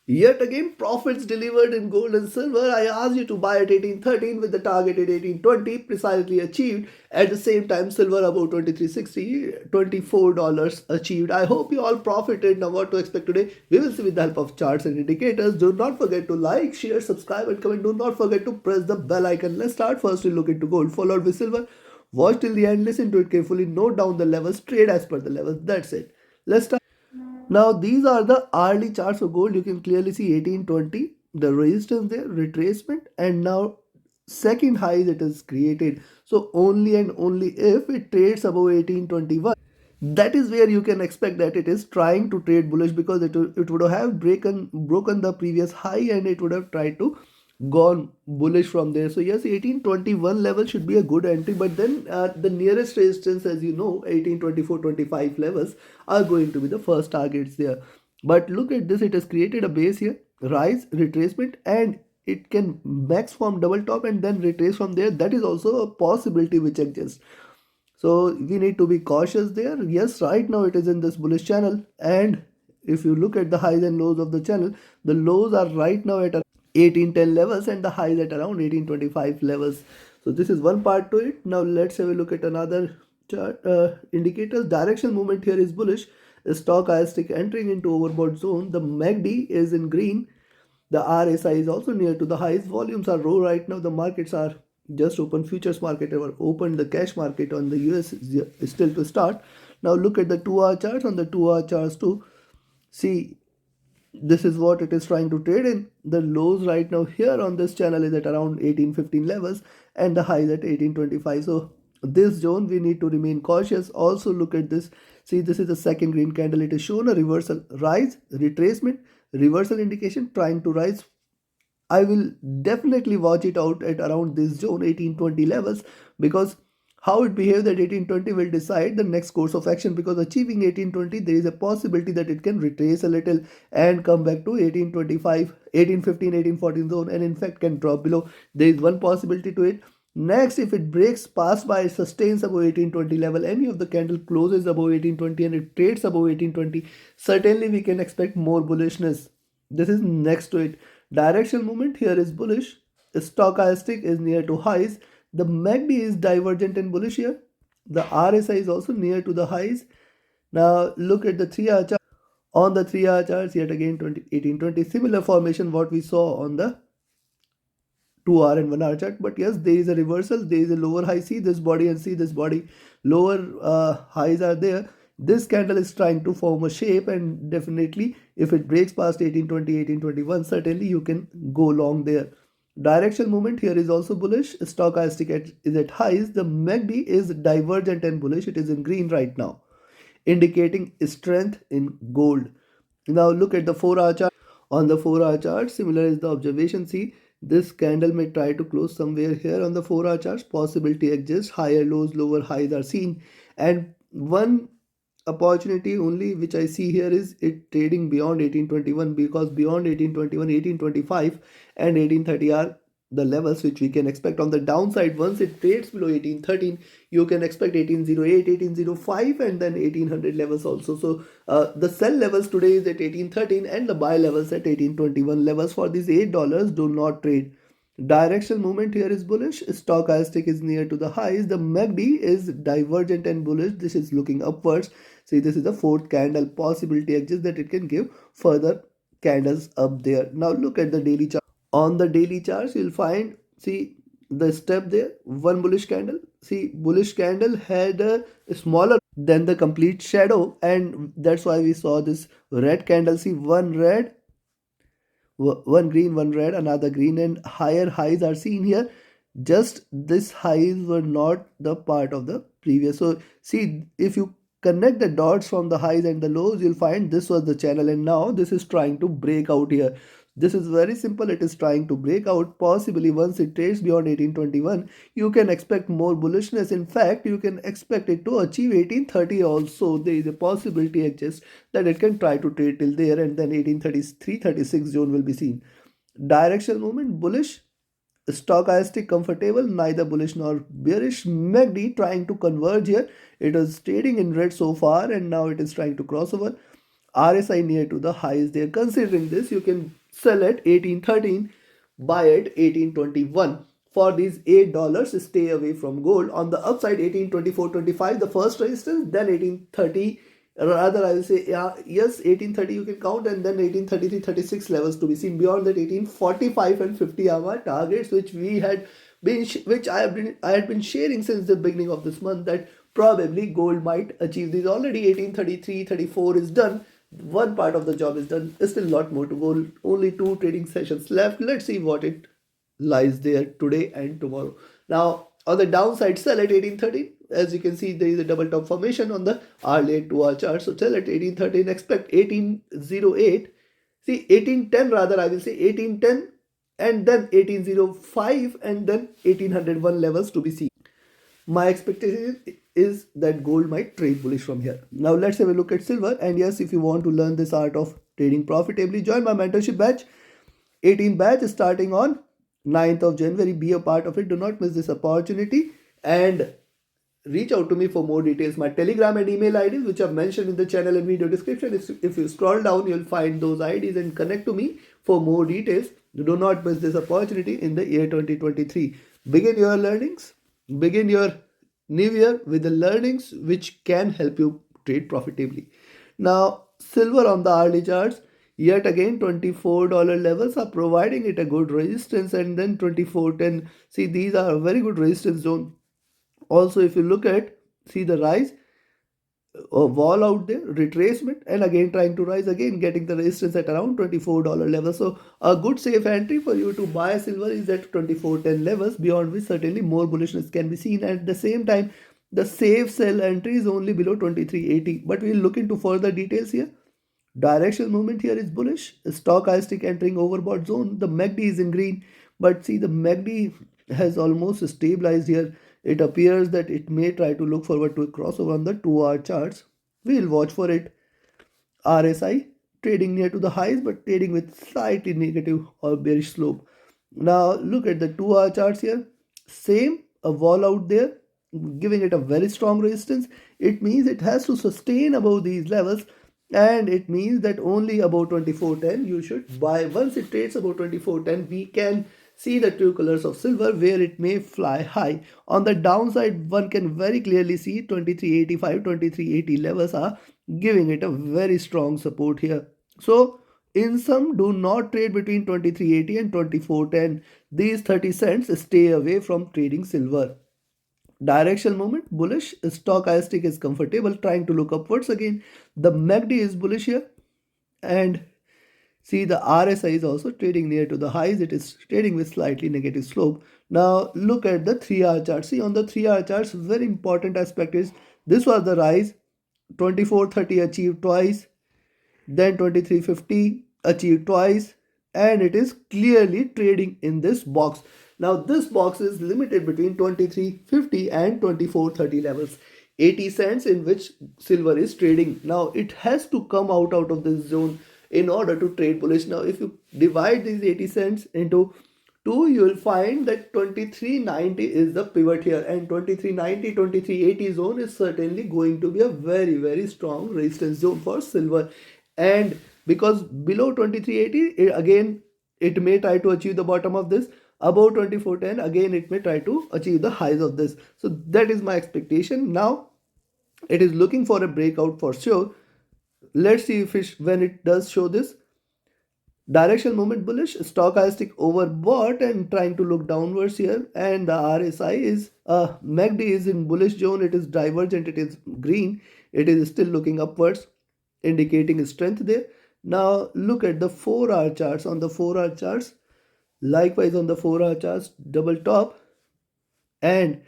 Yet again, profits delivered in gold and silver. I asked you to buy at 1813 with the target at 1820, precisely achieved. At the same time, silver about 2360, $24 achieved. I hope you all profited. Now, what to expect today? We will see with the help of charts and indicators. Do not forget to like, share, subscribe, and comment. Do not forget to press the bell icon. Let's start. First, we look into gold, followed with silver. Watch till the end, listen to it carefully, note down the levels, trade as per the levels. That's it. Let's start. Now these are the hourly charts of gold. You can clearly see 1820, the resistance there, retracement, and now second highs it is created. So only and only if it trades above 1821, that is where you can expect that it is trying to trade bullish, because it would have broken the previous high and it would have tried to gone bullish from there. So yes, 1821 level should be a good entry, but then the nearest resistance, as you know, 1824-25 levels are going to be the first targets there. But look at this, it has created a base here, rise, retracement, and it can max from double top and then retrace from there. That is also a possibility which exists. So we need to be cautious there. Yes, right now it is in this bullish channel, and if you look at the highs and lows of the channel, the lows are right now at 1810 levels and the highs at around 1825 levels. So this is one part to it. Now let's have a look at another chart indicators. Directional movement here is bullish. Stochastic entering into overbought zone. The MACD is in green. The RSI is also near to the highs. Volumes are low right now. The markets are just open. Futures market or open. The cash market on the US is still to start. Now look at the 2-hour charts. On the 2-hour charts too, see, this is what it is trying to trade in. The lows right now here on this channel is at around 1815 levels and the highs at 1825. So this zone we need to remain cautious. Also look at this. See, this is the second green candle. It is shown a reversal, rise, retracement, reversal indication trying to rise. I will definitely watch it out at around this zone 1820 levels, because how it behaves at 1820 will decide the next course of action, because achieving 1820 there is a possibility that it can retrace a little and come back to 1825, 1815, 1814 zone, and in fact can drop below. There is one possibility to it. Next, if it breaks past by, sustains above 1820 level, any of the candle closes above 1820 and it trades above 1820, certainly we can expect more bullishness. This is next to it. Directional movement here is bullish. Stochastic is near to highs. The MACD is divergent and bullish here. The RSI is also near to the highs. Now look at the 3-hour chart. On the 3-hour charts, yet again 1820, similar formation what we saw on the 2-hour and 1-hour chart. But yes, there is a reversal. There is a lower high. See this body and see this body. Lower highs are there. This candle is trying to form a shape, and definitely if it breaks past 1820, 1821, certainly you can go long there. Direction movement here is also bullish. Stochastic is at highs. The MACD is divergent and bullish. It is in green right now, indicating strength in gold. Now look at the 4-hour chart. On the 4-hour chart, similar is the observation. See, this candle may try to close somewhere here on the 4-hour charts. Possibility exists. Higher lows, lower highs are seen, and one opportunity only which I see here is it trading beyond 1821, because beyond 1821, 1825 and 1830 are the levels which we can expect on the downside. Once it trades below 1813, you can expect 1808, 1805 and then 1800 levels also. So the sell levels today is at 1813 and the buy levels at 1821 levels. For these $8 do not trade. Directional movement here is bullish. Stochastic is near to the highs. The MACD is divergent and bullish. This is looking upwards. See, this is the 4th candle. Possibility exists that it can give further candles up there. Now look at the daily chart. On the daily charts, you'll find, see, the step there, one bullish candle. See, bullish candle had a smaller than the complete shadow, and that's why we saw this red candle. See, one red, one green, one red, another green, and higher highs are seen here. Just these highs were not the part of the previous. So see, if you connect the dots from the highs and the lows, you'll find this was the channel, and now this is trying to break out here. This is very simple. It is trying to break out. Possibly once it trades beyond 1821, you can expect more bullishness. In fact, you can expect it to achieve 1830 also. There is a possibility exists that it can try to trade till there, and then 1833-36 zone will be seen. Directional movement bullish. Stochastic comfortable, neither bullish nor bearish. MACD trying to converge here. It is trading in red so far, and now it is trying to cross over. RSI near to the highs there. Considering this, you can sell at 1813, buy at 1821. For these $8, stay away from gold. On the upside, 1824.25, the first resistance, then 1830. Rather, I will say, yeah, yes, 1830 you can count, and then 1833.36 levels to be seen. Beyond that, 1845 and 50 are my targets, which we had been, I had been sharing since the beginning of this month, that probably gold might achieve these. Already 1833.34 is done. One part of the job is done. There's still a lot more to go. Only 2 trading sessions left. Let's see what it lies there today and tomorrow. Now, on the downside, sell at 1813. As you can see, there is a double top formation on the hourly and 2-hour chart. So sell at 1813. Expect 1808. See, 1810 rather, I will say 1810, and then 1805, and then 1801 levels to be seen. My expectation is that gold might trade bullish from here. Now let's have a look at silver. And yes, if you want to learn this art of trading profitably, join my mentorship batch. 18 batch starting on 9th of January. Be a part of it. Do not miss this opportunity. And reach out to me for more details. My Telegram and email IDs, which I've mentioned in the channel and video description. If you scroll down, you'll find those IDs and connect to me for more details. Do not miss this opportunity in the year 2023. Begin your learnings. Begin your new year with the learnings which can help you trade profitably. Now, silver on the hourly charts, yet again $24 levels are providing it a good resistance, and then 24.10. See, these are a very good resistance zone. Also, if you look at, see the rise, a wall out there, retracement, and again trying to rise, again getting the resistance at around $24 level. So a good safe entry for you to buy silver is at 24.10 levels, beyond which certainly more bullishness can be seen. At the same time, the safe sell entry is only below 23.80. But we'll look into further details here. Directional movement here is bullish. Stochastic entering overbought zone. The MACD is in green, but see, the MACD has almost stabilized here. It appears that it may try to look forward to a crossover on the 2-hour charts. We'll watch for it. RSI trading near to the highs, but trading with slightly negative or bearish slope. Now look at the 2-hour charts here. Same, a wall out there, giving it a very strong resistance. It means it has to sustain above these levels, and it means that only about 24.10 you should buy. Once it trades about 24.10, we can see the true colors of silver, where it may fly high. On the downside, one can very clearly see 23.85, 23.80 levels are giving it a very strong support here. So in sum, do not trade between 23.80 and 24.10. These 30 cents, stay away from trading silver. Directional movement bullish. Stochastic is comfortable, trying to look upwards again. The MACD is bullish here, and see, the RSI is also trading near to the highs. It is trading with slightly negative slope. Now look at the 3-hour chart. See, on the 3-hour charts, very important aspect is this was the rise. 24.30 achieved twice, then 23.50 achieved twice, and it is clearly trading in this box. Now this box is limited between 23.50 and 24.30 levels. 80 cents in which silver is trading. Now it has to come out of this zone in order to trade bullish. Now if you divide these 80 cents into 2, you will find that 23.90 is the pivot here, and 23.90, 23.80 zone is certainly going to be a very, very strong resistance zone for silver. And because below 23.80, again it may try to achieve the bottom of this. Above 24.10, again it may try to achieve the highs of this. So that is my expectation. Now it is looking for a breakout for sure. Let's see if when it does show this. Directional movement bullish, stochastic overbought and trying to look downwards here, and the RSI is MACD is in bullish zone. It is divergent, it is green, it is still looking upwards, indicating strength there. Now look at the 4-hour charts. On the 4-hour charts, likewise on the 4-hour charts, double top, and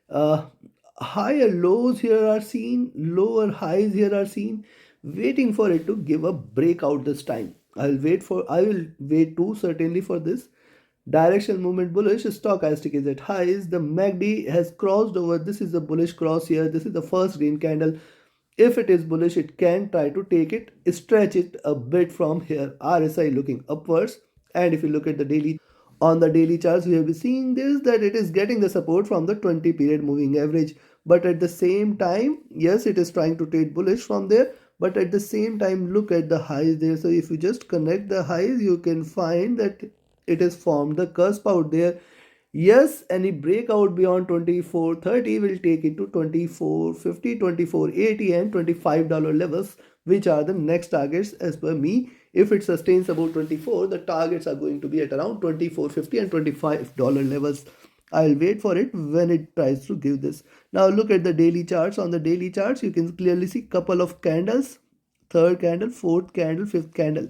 higher lows here are seen, lower highs here are seen, waiting for it to give a breakout this time. I will wait too, certainly, for this. Directional movement bullish, stochastic is at highs. The MACD has crossed over. This is the bullish cross here. This is the first green candle. If it is bullish, it can try to take it, stretch it a bit from here. RSI looking upwards. And if you look at the daily, on the daily charts, we have been seeing this, that it is getting the support from the 20 period moving average. But at the same time, yes, it is trying to trade bullish from there. but at the same time look at the highs there. So if you just connect the highs, you can find that it has formed the cusp out there. Yes, any breakout beyond 24.30 will take it to 24.50, 24.80 and $25 levels, which are the next targets as per me. If it sustains about 24, the targets are going to be at around 24.50 and $25 levels. I'll wait for it when it tries to give this. Now look at the daily charts. On the daily charts, you can clearly see couple of candles, third candle, fourth candle, fifth candle,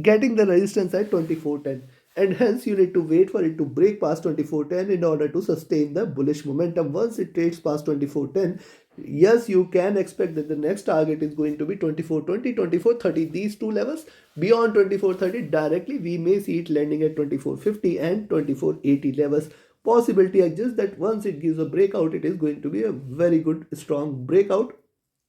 getting the resistance at 24.10. And hence you need to wait for it to break past 24.10 in order to sustain the bullish momentum. Once it trades past 24.10, yes, you can expect that the next target is going to be 24.20, 24.30, these two levels. Beyond 24.30 directly, we may see it landing at 24.50 and 24.80 levels. Possibility exists that once it gives a breakout, it is going to be a very good strong breakout,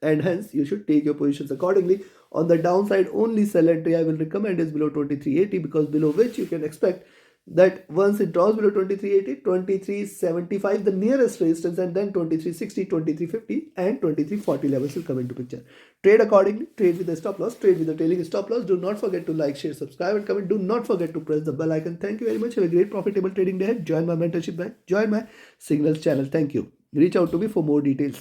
and hence you should take your positions accordingly. On the downside, only sell entry I will recommend is below 23.80, because below which you can expect that once it draws below 23.80, 23.75 the nearest resistance, and then 23.60, 23.50 and 23.40 levels will come into picture. Trade accordingly, trade with a stop loss, trade with a trailing stop loss. Do not forget to like, share, subscribe and comment. Do not forget to press the bell icon. Thank you very much. Have a great profitable trading day ahead. Join my mentorship batch, join my signals channel. Thank you. Reach out to me for more details.